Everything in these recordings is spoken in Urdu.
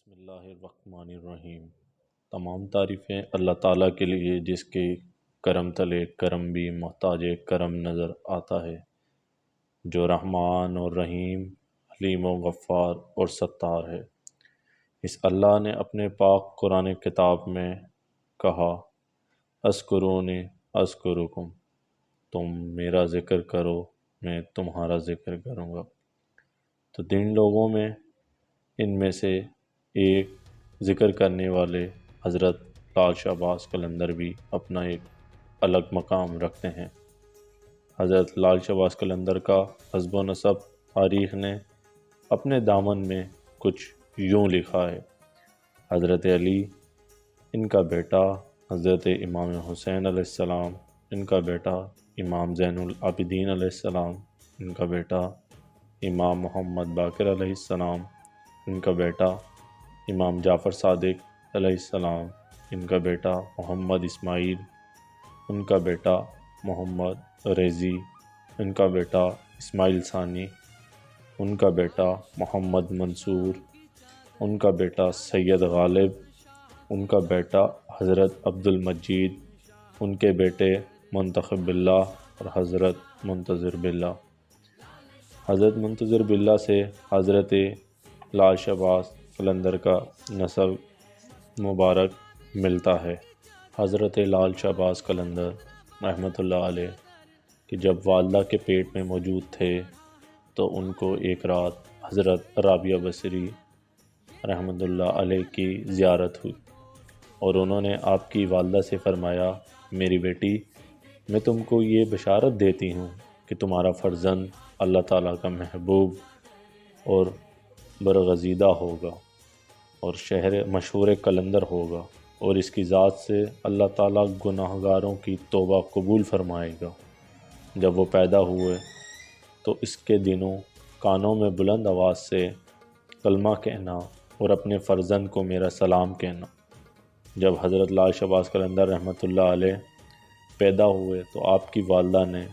بسم اللہ الرحمن الرحیم۔ تمام تعریفیں اللہ تعالیٰ کے لیے جس کے کرم تلے کرم بھی محتاج کرم نظر آتا ہے، جو رحمان اور رحیم، حلیم و غفار اور ستار ہے۔ اس اللہ نے اپنے پاک قرآن کتاب میں کہا، اذکرونی اذکرکم، تم میرا ذکر کرو میں تمہارا ذکر کروں گا۔ تو جن لوگوں میں ان میں سے ایک ذکر کرنے والے حضرت لال شہباز قلندر بھی اپنا ایک الگ مقام رکھتے ہیں۔ حضرت لال شہباز قلندر کا حسب و نسب تاریخ نے اپنے دامن میں کچھ یوں لکھا ہے: حضرت علی ان کا بیٹا، حضرت امام حسین علیہ السلام ان کا بیٹا، امام زین العابدین علیہ السلام ان کا بیٹا، امام محمد باقر علیہ السلام ان کا بیٹا، امام جعفر صادق علیہ السلام ان کا بیٹا، محمد اسماعیل ان کا بیٹا، محمد ریزی ان کا بیٹا، اسماعیل ثانی ان کا بیٹا، محمد منصور ان کا بیٹا، سید غالب ان کا بیٹا، حضرت عبد المجید ان کے بیٹے، منتخب باللہ اور حضرت منتظر باللہ۔ حضرت منتظر باللہ سے حضرت لال شہباز قلندر کا نسب مبارک ملتا ہے۔ حضرت لال شہباز قلندر رحمۃ اللہ علیہ کہ جب والدہ کے پیٹ میں موجود تھے تو ان کو ایک رات حضرت رابعہ بصری رحمۃ اللہ علیہ کی زیارت ہوئی اور انہوں نے آپ کی والدہ سے فرمایا، میری بیٹی، میں تم کو یہ بشارت دیتی ہوں کہ تمہارا فرزند اللہ تعالیٰ کا محبوب اور برگزیدہ ہوگا اور شہر مشہور قلندر ہوگا، اور اس کی ذات سے اللہ تعالیٰ گناہ گاروں کی توبہ قبول فرمائے گا۔ جب وہ پیدا ہوئے تو اس کے دنوں کانوں میں بلند آواز سے کلمہ کہنا اور اپنے فرزند کو میرا سلام کہنا۔ جب حضرت لال شہباز قلندر رحمۃ اللہ علیہ پیدا ہوئے تو آپ کی والدہ نے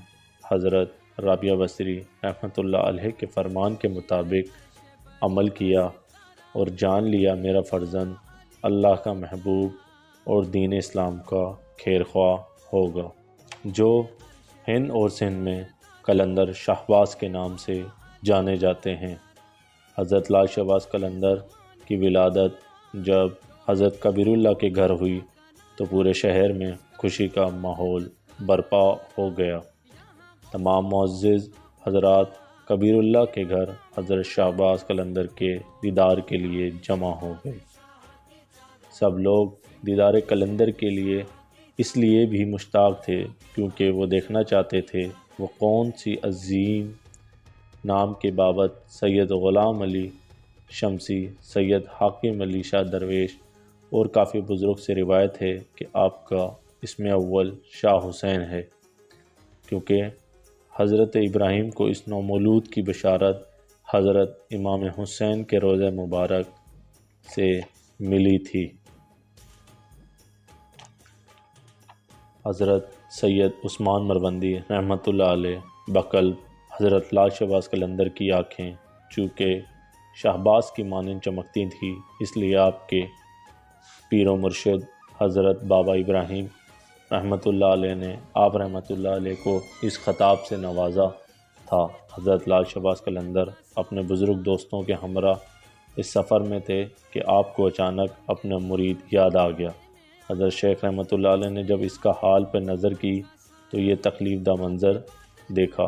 حضرت رابعہ بصری رحمۃ اللہ علیہ کے فرمان کے مطابق عمل کیا اور جان لیا میرا فرزند اللہ کا محبوب اور دین اسلام کا خیر خواہ ہوگا، جو ہند اور سندھ میں قلندر شہباز کے نام سے جانے جاتے ہیں۔ حضرت لال شہباز قلندر کی ولادت جب حضرت کبیر اللہ کے گھر ہوئی تو پورے شہر میں خوشی کا ماحول برپا ہو گیا۔ تمام معزز حضرات کبیر اللہ کے گھر حضرت شہباز قلندر کے دیدار کے لیے جمع ہو گئے۔ سب لوگ دیدار قلندر کے لیے اس لیے بھی مشتاق تھے کیونکہ وہ دیکھنا چاہتے تھے وہ کون سی عظیم نام کے بابت سید غلام علی شمسی، سید حاکم علی شاہ درویش اور کافی بزرگ سے روایت ہے کہ آپ کا اسم اول شاہ حسین ہے، کیونکہ حضرت ابراہیم کو اس نومولود کی بشارت حضرت امام حسین کے روضہ مبارک سے ملی تھی۔ حضرت سید عثمان مروندی رحمۃ اللہ علیہ بقلب حضرت لال شہباز قلندر کی آنکھیں چونکہ شہباز کی مانند چمکتی تھی، اس لیے آپ کے پیر و مرشد حضرت بابا ابراہیم رحمۃ اللہ علیہ نے آپ رحمۃ اللہ علیہ کو اس خطاب سے نوازا تھا۔ حضرت لال شہباز قلندر اپنے بزرگ دوستوں کے ہمراہ اس سفر میں تھے کہ آپ کو اچانک اپنا مرید یاد آ گیا۔ حضرت شیخ رحمۃ اللہ علیہ نے جب اس کا حال پر نظر کی تو یہ تکلیف دہ منظر دیکھا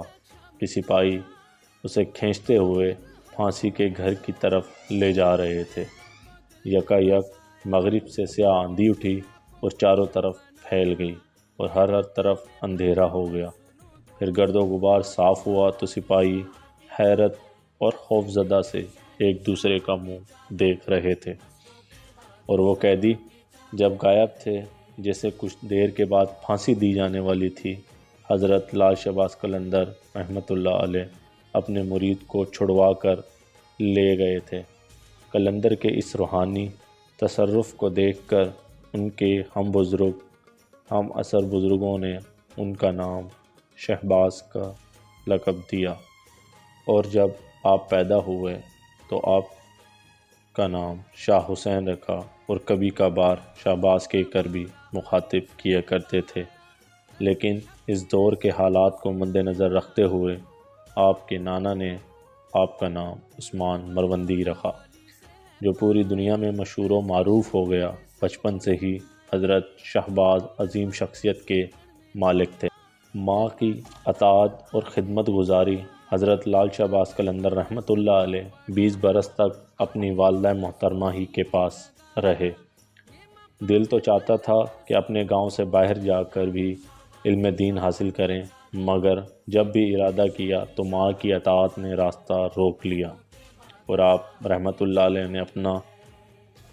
کہ سپاہی اسے کھینچتے ہوئے پھانسی کے گھر کی طرف لے جا رہے تھے۔ یکا مغرب سے سیاہ آندھی اٹھی اور چاروں طرف پھیل گئی اور ہر طرف اندھیرا ہو گیا۔ پھر گرد و غبار صاف ہوا تو سپاہی حیرت اور خوف زدہ سے ایک دوسرے کا منہ دیکھ رہے تھے اور وہ قیدی جب غائب تھے جیسے کچھ دیر کے بعد پھانسی دی جانے والی تھی۔ حضرت لال شہباز قلندر رحمۃ اللہ علیہ اپنے مرید کو چھڑوا کر لے گئے تھے۔ قلندر کے اس روحانی تصرف کو دیکھ کر ان کے ہم عصر بزرگوں نے ان کا نام شہباز کا لقب دیا، اور جب آپ پیدا ہوئے تو آپ کا نام شاہ حسین رکھا اور کبھی کبھار شہباز کہہ کر بھی مخاطب کیا کرتے تھے، لیکن اس دور کے حالات کو مد نظر رکھتے ہوئے آپ کے نانا نے آپ کا نام عثمان مروندی رکھا، جو پوری دنیا میں مشہور و معروف ہو گیا۔ بچپن سے ہی حضرت شہباز عظیم شخصیت کے مالک تھے۔ ماں کی اطاعت اور خدمت گزاری حضرت لال شہباز قلندر رحمۃ اللہ علیہ 20 برس تک اپنی والدہ محترمہ ہی کے پاس رہے۔ دل تو چاہتا تھا کہ اپنے گاؤں سے باہر جا کر بھی علم دین حاصل کریں، مگر جب بھی ارادہ کیا تو ماں کی اطاعت نے راستہ روک لیا اور آپ رحمۃ اللہ علیہ نے اپنا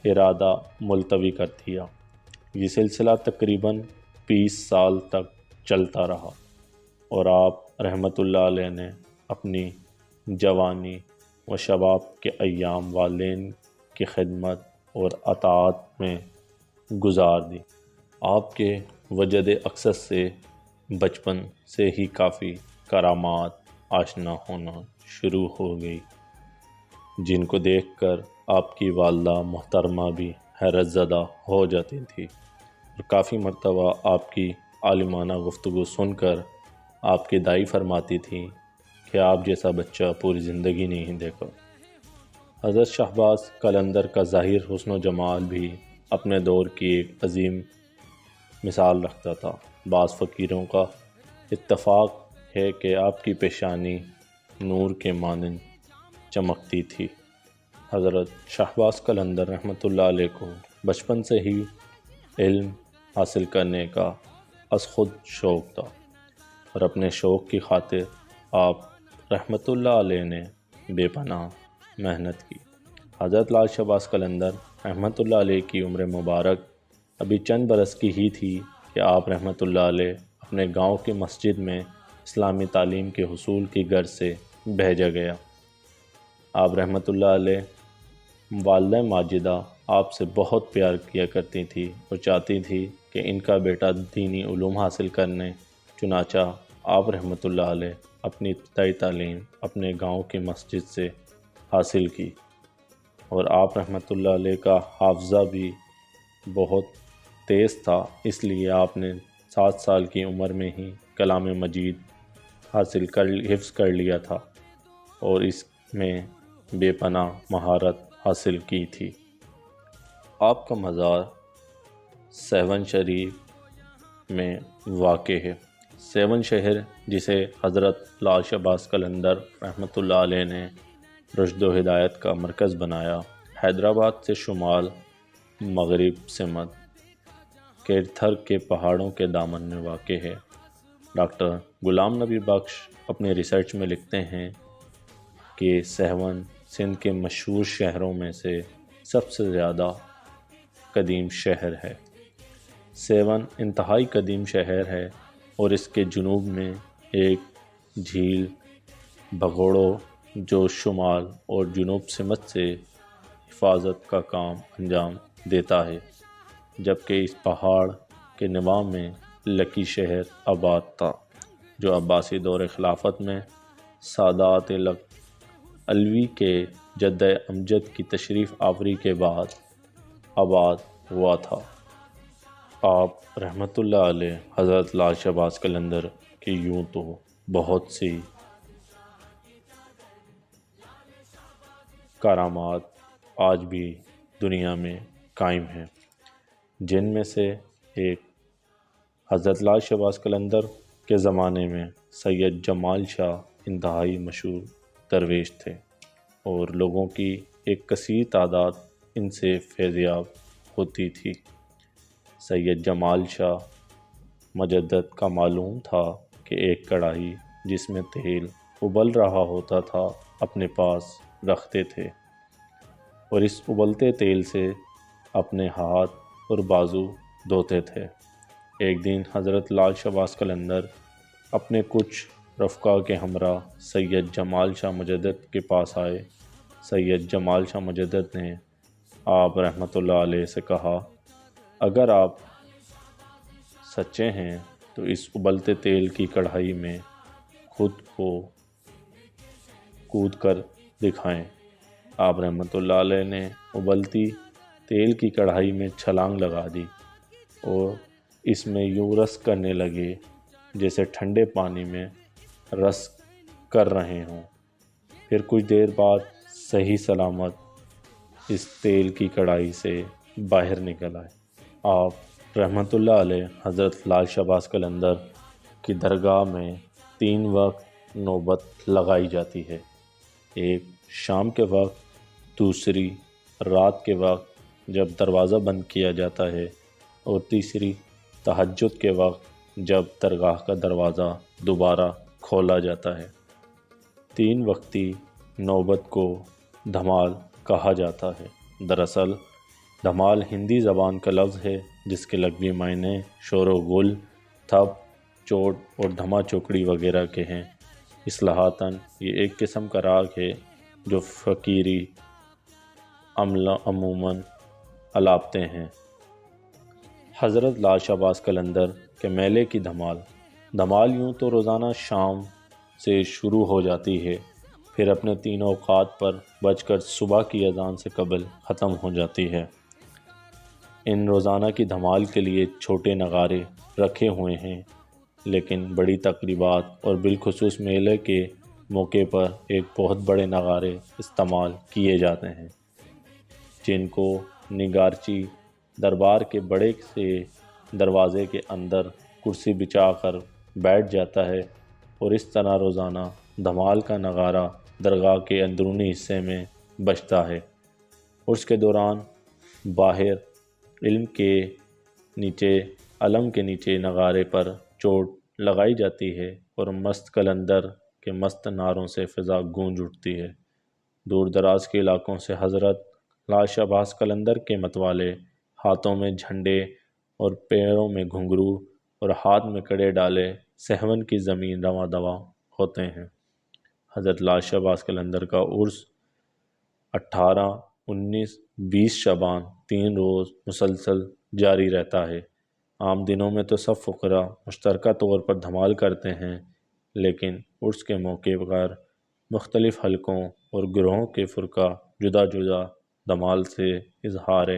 ارادہ ملتوی کر دیا۔ یہ سلسلہ تقریباً 20 سال تک چلتا رہا اور آپ رحمۃ اللہ علیہ نے اپنی جوانی و شباب کے ایام والدین کی خدمت اور اطاعت میں گزار دی۔ آپ کے وجد اقصص سے بچپن سے ہی کافی کرامات آشنا ہونا شروع ہو گئی، جن کو دیکھ کر آپ کی والدہ محترمہ بھی حیرت زدہ ہو جاتی تھی اور کافی مرتبہ آپ کی عالمانہ گفتگو سن کر آپ کی دائی فرماتی تھی کہ آپ جیسا بچہ پوری زندگی نہیں دیکھا۔ حضرت شہباز قلندر کا ظاہر حسن و جمال بھی اپنے دور کی ایک عظیم مثال رکھتا تھا۔ بعض فقیروں کا اتفاق ہے کہ آپ کی پیشانی نور کے مانند چمکتی تھی۔ حضرت شہباز قلندر رحمۃ اللہ علیہ کو بچپن سے ہی علم حاصل کرنے کا از خود شوق تھا اور اپنے شوق کی خاطر آپ رحمۃ اللہ علیہ نے بے پناہ محنت کی۔ حضرت لال شہباز قلندر رحمۃ اللہ علیہ کی عمر مبارک ابھی چند برس کی ہی تھی کہ آپ رحمۃ اللہ علیہ اپنے گاؤں کی مسجد میں اسلامی تعلیم کے حصول کی غرض سے بھیجا گیا۔ آپ رحمۃ اللہ علیہ والدہ ماجدہ آپ سے بہت پیار کیا کرتی تھی اور چاہتی تھی کہ ان کا بیٹا دینی علوم حاصل کرنے، چنانچہ آپ رحمۃ اللہ علیہ اپنی ابتدائی تعلیم اپنے گاؤں کی مسجد سے حاصل کی اور آپ رحمۃ اللہ علیہ کا حافظہ بھی بہت تیز تھا، اس لیے آپ نے 7 سال کی عمر میں ہی کلام مجید حفظ کر لیا تھا اور اس میں بے پناہ مہارت حاصل کی تھی۔ آپ کا مزار سیون شریف میں واقع ہے۔ سیون شہر جسے حضرت لال شہباز قلندر رحمۃ اللہ علیہ نے رشد و ہدایت کا مرکز بنایا، حیدرآباد سے شمال مغرب سمت کیرتھر کے پہاڑوں کے دامن میں واقع ہے۔ ڈاکٹر غلام نبی بخش اپنے ریسرچ میں لکھتے ہیں کہ سیون سندھ کے مشہور شہروں میں سے سب سے زیادہ قدیم شہر ہے۔ سیون انتہائی قدیم شہر ہے اور اس کے جنوب میں ایک جھیل بھگوڑو جو شمال اور جنوب سمت سے حفاظت کا کام انجام دیتا ہے، جبکہ اس پہاڑ کے نواح میں لکی شہر آباد تھا، جو عباسی دور خلافت میں سادات علوی کے جد امجد کی تشریف آوری کے بعد آباد ہوا تھا۔ آپ رحمۃ اللہ علیہ حضرت لال شہباز قلندر کی یوں تو بہت سی کرامات آج بھی دنیا میں قائم ہیں، جن میں سے ایک حضرت لال شہباز قلندر کے زمانے میں سید جمال شاہ انتہائی مشہور درویش تھے اور لوگوں کی ایک کثیر تعداد ان سے فیض یاب ہوتی تھی۔ سید جمال شاہ مجدد کا معلوم تھا کہ ایک کڑاہی جس میں تیل ابل رہا ہوتا تھا اپنے پاس رکھتے تھے اور اس ابلتے تیل سے اپنے ہاتھ اور بازو دھوتے تھے۔ ایک دن حضرت لال شہباز قلندر اپنے کچھ رفقا کے ہمراہ سید جمال شاہ مجدد کے پاس آئے۔ سید جمال شاہ مجدد نے آپ رحمۃ اللہ علیہ سے کہا، اگر آپ سچے ہیں تو اس ابلتے تیل کی کڑھائی میں خود کو کود کر دکھائیں۔ آپ رحمۃ اللہ علیہ نے ابلتی تیل کی کڑھائی میں چھلانگ لگا دی اور اس میں یوں رس کرنے لگے جیسے ٹھنڈے پانی میں رس کر رہے ہوں۔ پھر کچھ دیر بعد صحیح سلامت اس تیل کی کڑھائی سے باہر نکل آئے۔ آپ رحمۃ اللہ علیہ حضرت لال شہباز قلندر کی درگاہ میں 3 وقت نوبت لگائی جاتی ہے، ایک شام کے وقت، دوسری رات کے وقت جب دروازہ بند کیا جاتا ہے، اور تیسری تہجد کے وقت جب درگاہ کا دروازہ دوبارہ کھولا جاتا ہے۔ 3 وقتی نوبت کو دھمال کہا جاتا ہے۔ دراصل دھمال ہندی زبان کا لفظ ہے جس کے لغوی معنی شور و غل، تھپ، چوٹ اور دھما چوکڑی وغیرہ کے ہیں۔ اصطلاحاً یہ ایک قسم کا راگ ہے جو فقیری عملہ عموماً الاپتے ہیں۔ حضرت لال شہباز قلندر کے میلے کی دھمال یوں تو روزانہ شام سے شروع ہو جاتی ہے، پھر اپنے 3 اوقات پر بج کر صبح کی اذان سے قبل ختم ہو جاتی ہے۔ ان روزانہ کی دھمال کے لیے چھوٹے نغارے رکھے ہوئے ہیں، لیکن بڑی تقریبات اور بالخصوص میلے کے موقع پر ایک بہت بڑے نغارے استعمال کیے جاتے ہیں، جن کو نگارچی دربار کے بڑے سے دروازے کے اندر کرسی بچھا کر بیٹھ جاتا ہے، اور اس طرح روزانہ دھمال کا نغارہ درگاہ کے اندرونی حصے میں بجتا ہے۔ عرس کے دوران باہر علم کے نیچے نغارے پر چوٹ لگائی جاتی ہے اور مست قلندر کے مست نعروں سے فضا گونج اٹھتی ہے۔ دور دراز کے علاقوں سے حضرت لال شہباز قلندر کے متوالے ہاتھوں میں جھنڈے اور پیروں میں گھنگرو اور ہاتھ میں کڑے ڈالے سہون کی زمین رواں دواں ہوتے ہیں۔ حضرت لال شہباز قلندر کا عرس 18، 19، 20 شعبان 3 روز مسلسل جاری رہتا ہے۔ عام دنوں میں تو سب فقراء مشترکہ طور پر دھمال کرتے ہیں، لیکن عرس کے موقع پر مختلف حلقوں اور گروہوں کے فرقہ جدا جدا دھمال سے اظہار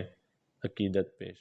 عقیدت پیش